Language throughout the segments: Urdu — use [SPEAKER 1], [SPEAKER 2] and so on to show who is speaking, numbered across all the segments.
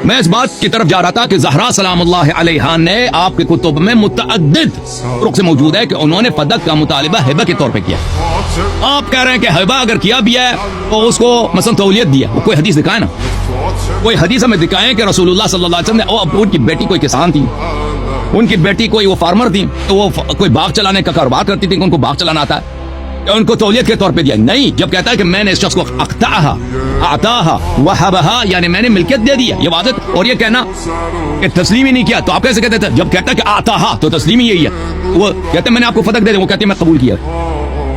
[SPEAKER 1] میں اس بات کی طرف جا رہا تھا کہ زہرا سلام اللہ علیہا نے آپ کے کتب میں متعدد طرق سے موجود ہے کہ انہوں نے فدق کا مطالبہ ہبہ کے طور پہ کیا. آپ کہہ رہے ہیں کہ ہبہ اگر کیا بھی ہے تو اس کو مثلا تولیت دیا, وہ کوئی حدیث دکھائے نا, کوئی حدیث ہمیں دکھائیں کہ رسول اللہ صلی اللہ علیہ وسلم نے, ان کی بیٹی کوئی کسان تھی, ان کی بیٹی کوئی وہ فارمر تھی, تو وہ کوئی باغ چلانے کا کاروبار کرتی تھی کہ ان کو باغ چلانا آتا ہے, ان کو تولیت کے طور پہ دیا. نہیں, جب کہتا ہے کہ میں نے اس شخص کو اقطعہا اعطاہا وہبہا, یعنی میں نے ملکیت دے دی ہے, یہ واضح. اور یہ کہنا کہ تسلیم ہی نہیں کیا, تو آپ کیسے کہتے تھے؟ جب کہتا ہے کہ اعطاہا تو تسلیم ہی یہی ہے. وہ کہتے ہیں میں نے آپ کو فتح دے دیا, وہ کہتے ہیں میں قبول کیا.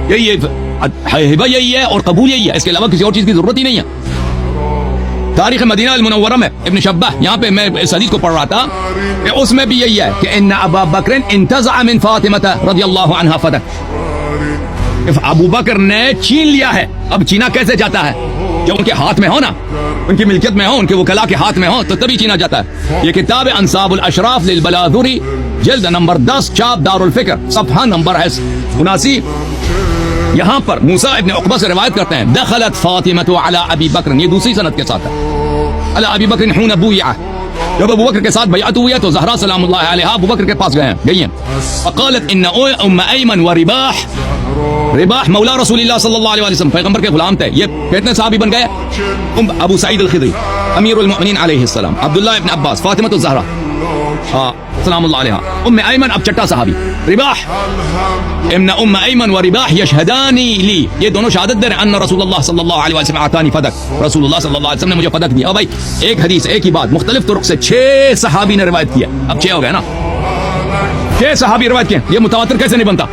[SPEAKER 1] یہی ہبہ یہی ہے اور قبول یہی ہے, اس کے علاوہ کسی اور چیز کی ضرورت ہی نہیں ہے. تاریخ مدینہ المنورہ میں ابن شبہ, یہاں پہ میں اس حدیث کو پڑھ رہا تھا کہ اس میں بھی یہی ہے کہ ان ابا بکر انتزع من فاطمہ رضی اللہ عنہا فتح, ابو بکر نے چھین لیا ہے. اب چھینا کیسے جاتا ہے؟ جب ان کے ہاتھ میں ہو نا, ان کی ملکیت میں ہو, ان کے وکلاء کے ہاتھ میں ہو, تو تبھی چھینا جاتا ہے. یہ کتاب انصاب الاشراف للبلاذری, جلد نمبر 10, چاپ دار الفکر, صفحہ نمبر ہے 79. یہاں پر موسیٰ ابن عقبہ سے روایت کرتے ہیں دخلت فاطمہ علی ابی بکر, یہ دوسری سند کے ساتھ ہے, علی ابی بکر حین بویعہ, جب ابو بکر کے ساتھ بیعت ہوئی ہے تو زہرا سلام اللہ علیہا ابو بکر کے پاس گئی ہیں. فقالت ان ام ایمن و رباح, رباح مولا رسول اللہ صلی اللہ علیہ وسلم, پیغمبر کے غلام تھے. یہ کتنے صحابی بن گئے؟ ابو سعید الخدری, امیر المؤمنین علیہ السلام, عبداللہ ابن عباس, فاطمہ الزہرا سلام اللہ علیہا, ام ایمن اب چھٹا صحابی رباح, ان ام ایمن و رباح یشہدانی لی, یہ دونوں شہادت دے رہے ہیں ان رسول اللہ صلی اللہ علیہ وسلم اعطانی فدق, رسول اللہ صلی اللہ علیہ وسلم نے مجھے فدق دیا. اور بھائی ایک حدیث ایک ہی بات مختلف طرق سے 6 صحابی نے روایت کیا, اب 6 ہو گئے نا, 6 صحابی روایت کیے, یہ متواتر کیسے نہیں بنتا؟